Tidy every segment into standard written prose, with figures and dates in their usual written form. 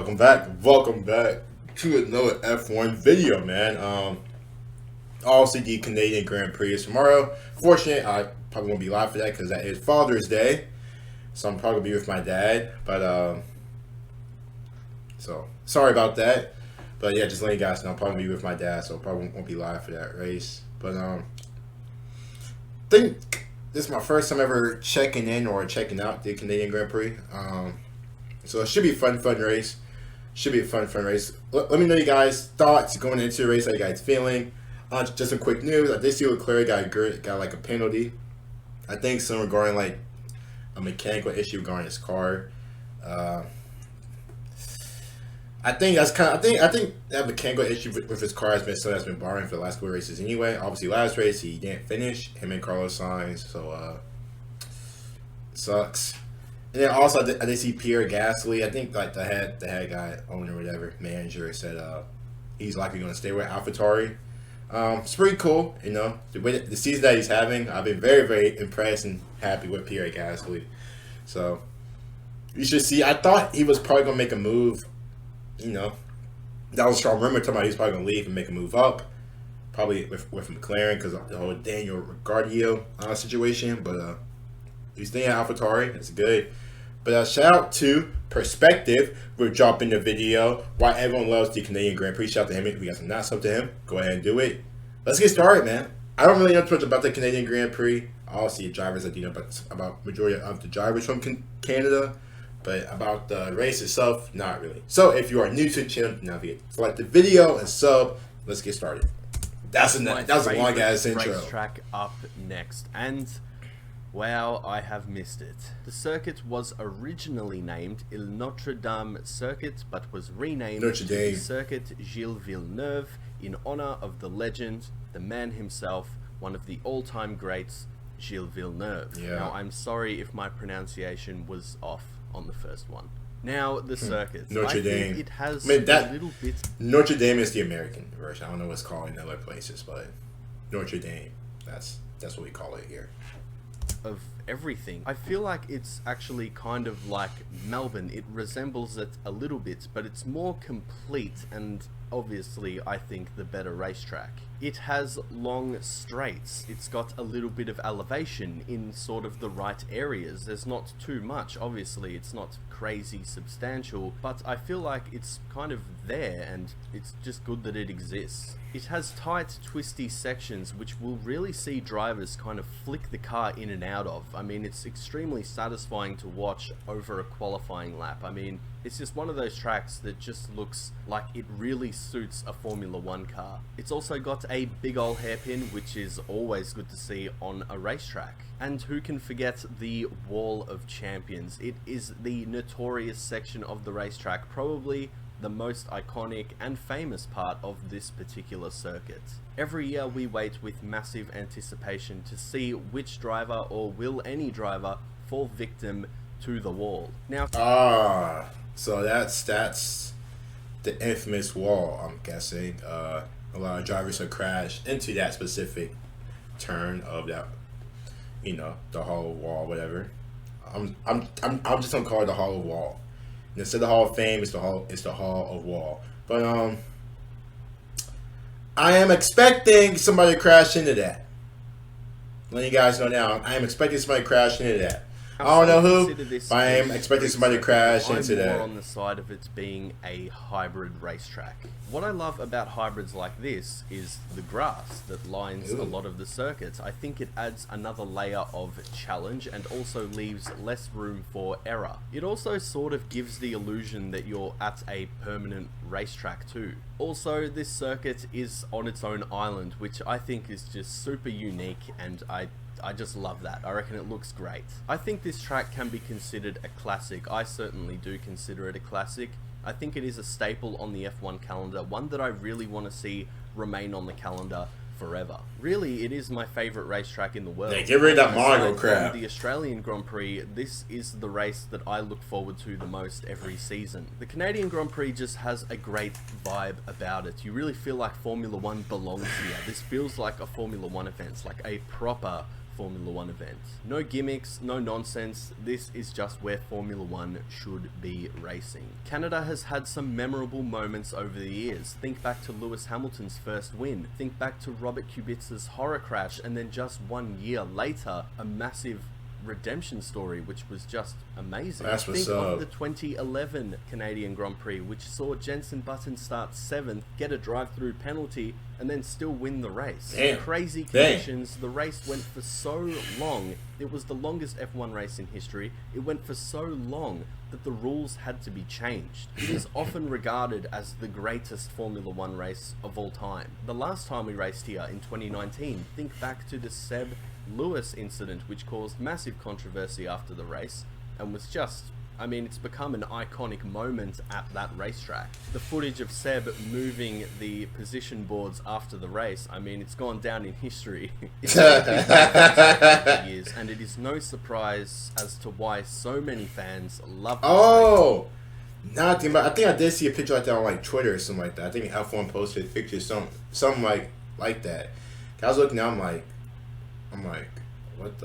welcome back to another F1 video, man. Obviously the Canadian Grand Prix is tomorrow. Fortunate, I probably won't be live for that because that is Father's Day, so I'm probably gonna be with my dad. But so sorry about that. But yeah, just letting you guys know, I'm probably gonna be with my dad, so probably won't be live for that race. But think this is my first time ever checking in or checking out the Canadian Grand Prix. So it should be a fun race. Should be a fun race. Let me know you guys' thoughts going into the race. How you guys feeling? Just some quick news. I did see Leclerc got like a penalty. I think some regarding like a mechanical issue regarding his car. I think that mechanical issue with his car has been borrowing for the last couple of races anyway. Obviously, last race he didn't finish. Him and Carlos Sainz, so sucks. And then also I did see Pierre Gasly. I think like the head guy, owner, whatever, manager said he's likely going to stay with AlphaTauri. It's pretty cool, you know, the season that he's having. I've been very impressed and happy with Pierre Gasly. So you should see. I thought he was probably going to make a move. You know, that was a strong rumor talking about he's probably going to leave and make a move up, probably with McLaren because of the whole Daniel Ricciardo situation. But he's staying at AlphaTauri. It's good. But shout out to Perspective for dropping the video why everyone loves the Canadian Grand Prix. Shout out to him. If you guys are not sub to him, go ahead and do it. Let's get started, man. I don't really know too much about the Canadian Grand Prix. Obviously, drivers I do know about majority of the drivers from Canada, but about the race itself, not really. So if you are new to the channel, now like the video and sub. Let's get started. That was a long ass intro. Racetrack up next, and wow, I have missed it. The circuit was originally named Il Notre Dame Circuit, but was renamed Notre Dame. Circuit Gilles Villeneuve in honor of the legend, the man himself, one of the all-time greats, Gilles Villeneuve. Yeah. Now, I'm sorry if my pronunciation was off on the first one. Now, the circuit. Notre Dame. It has a little bit... Notre Dame is the American version. I don't know what's called in other places, but Notre Dame. That's what we call it here. Of everything. I feel like it's actually kind of like Melbourne. It resembles it a little bit, but it's more complete and obviously I think the better racetrack. It has long straights. It's got a little bit of elevation in sort of the right areas. There's not too much. Obviously, it's not crazy substantial, but I feel like it's kind of there and it's just good that it exists. It has tight, twisty sections which will really see drivers kind of flick the car in and out of. I mean, it's extremely satisfying to watch over a qualifying lap. I mean, it's just one of those tracks that just looks like it really suits a Formula 1 car. It's also got a big ol' hairpin, which is always good to see on a racetrack. And who can forget the Wall of Champions? It is the notorious section of the racetrack, probably the most iconic and famous part of this particular circuit. Every year we wait with massive anticipation to see which driver, or will any driver, fall victim to the wall. Now, so that's the infamous wall, I'm guessing. A lot of drivers have crashed into that specific turn of that, you know, the Hall of Wall, whatever. I'm just gonna call it the Hall of Wall. Instead of the Hall of Fame, it's the Hall of Wall. But I am expecting somebody to crash into that. Letting you guys know now, I am expecting somebody to crash into that. I don't know who, but I am expecting somebody to crash into that. I'm more on the side of it being a hybrid racetrack. What I love about hybrids like this is the grass that lines a lot of the circuits. I think it adds another layer of challenge and also leaves less room for error. It also sort of gives the illusion that you're at a permanent racetrack too. Also, this circuit is on its own island, which I think is just super unique, and I just love that. I reckon it looks great. I think this track can be considered a classic. I certainly do consider it a classic. I think it is a staple on the F1 calendar, one that I really want to see remain on the calendar forever. Really, it is my favourite racetrack in the world. Yeah, get rid of that Monaco crap. The Australian Grand Prix, this is the race that I look forward to the most every season. The Canadian Grand Prix just has a great vibe about it. You really feel like Formula 1 belongs here. This feels like a Formula 1 event, like a proper Formula One event. No gimmicks, no nonsense, this is just where Formula One should be racing. Canada has had some memorable moments over the years. Think back to Lewis Hamilton's first win, think back to Robert Kubica's horror crash, and then just 1 year later, a massive redemption story, which was just amazing. That's what's Think up. of the 2011 Canadian Grand Prix, which saw Jenson Button start 7th, get a drive-through penalty, and then still win the race. Damn. In crazy Damn. conditions, the race went for so long. It was the longest F1 race in history. It went for so long that the rules had to be changed. It is often regarded as the greatest Formula One race of all time. The last time we raced here in 2019, think back to the Seb Lewis incident, which caused massive controversy after the race and was just, I mean, it's become an iconic moment at that racetrack. The footage of Seb moving the position boards after the race, I mean, it's gone down in history. It's been for years, and it is no surprise as to why so many fans love this race. Oh, nothing. But I think I did see a picture like that on like Twitter or something like that. I think F1 posted a picture, something like that. I was looking, I'm like, what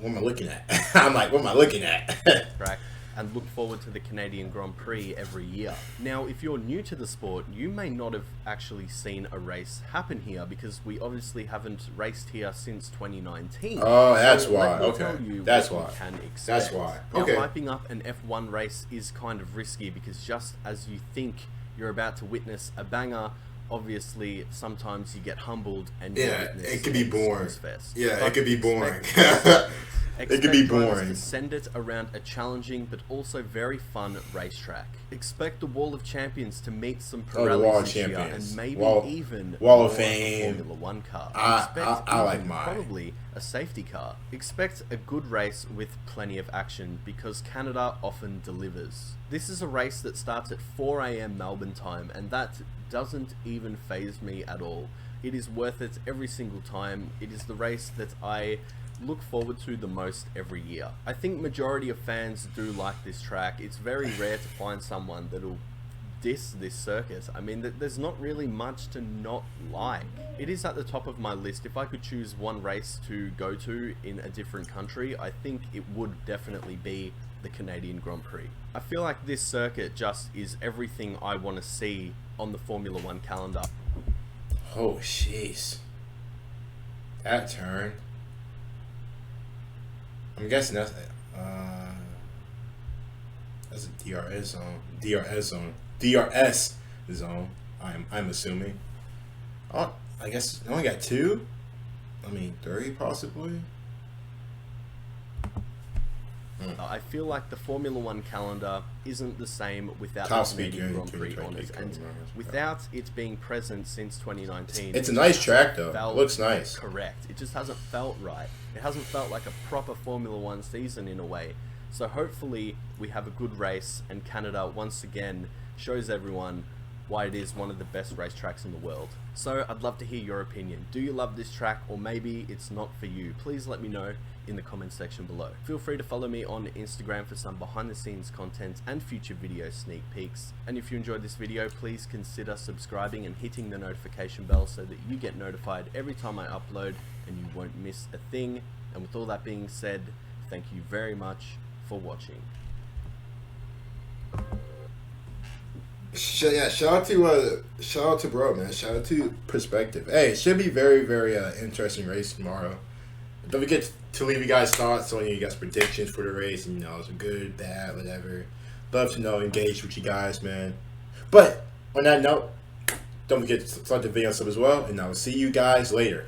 am I looking at? I'm like, what am I looking at? Track and look forward to the Canadian Grand Prix every year. Now, if you're new to the sport, you may not have actually seen a race happen here because we obviously haven't raced here since 2019. Oh, that's So why. let me Okay, tell you that's what why. you can expect. That's why. Now, Okay. hyping up an F1 race is kind of risky because just as you think you're about to witness a banger, obviously sometimes you get humbled and you Yeah, witness it could be a boring. snooze fest. Yeah, But it could be boring. expect It could be drivers boring. to send it around a challenging but also very fun racetrack. Expect the Wall of Champions to meet some Oh, the Wall Pirellis of this year, Champions. and maybe Wall- even Wall of more Fame. Formula One car. I like mine. Probably a safety car. Expect a good race with plenty of action because Canada often delivers. This is a race that starts at 4 AM Melbourne time, and that doesn't even faze me at all. It is worth it every single time. It is the race that I look forward to the most every year. I think majority of fans do like this track. It's very rare to find someone that'll diss this circuit. I mean, there's not really much to not like. It is at the top of my list. If I could choose one race to go to in a different country, I think it would definitely be the Canadian Grand Prix. I feel like this circuit just is everything I want to see on the Formula One calendar. Oh, jeez. That turn. I'm guessing that's a DRS zone. DRS zone. I'm assuming. Oh, I guess I only got 2. I mean, 3 possibly. I feel like the Formula One calendar isn't the same without Top the speed Canadian unit, Grand Prix 2020, on it, and 2020. without it being present since 2019. It's a it nice just track, hasn't though. felt Looks nice. Correct. It just hasn't felt right. It hasn't felt like a proper Formula One season in a way. So hopefully we have a good race, and Canada once again shows everyone why it is one of the best racetracks in the world. So I'd love to hear your opinion. Do you love this track, or maybe it's not for you? Please let me know in the comment section below. Feel free to follow me on Instagram for some behind the scenes content and future video sneak peeks. And if you enjoyed this video, please consider subscribing and hitting the notification bell so that you get notified every time I upload and you won't miss a thing. And with all that being said, thank you very much for watching. Shout out to bro, man. Shout out to Perspective. Hey, it should be very, very interesting race tomorrow. Don't forget to leave you guys thoughts on you guys' predictions for the race. And, it's good, bad, whatever. Love to know, engage with you guys, man. But on that note, don't forget to like the video sub as well, and I will see you guys later.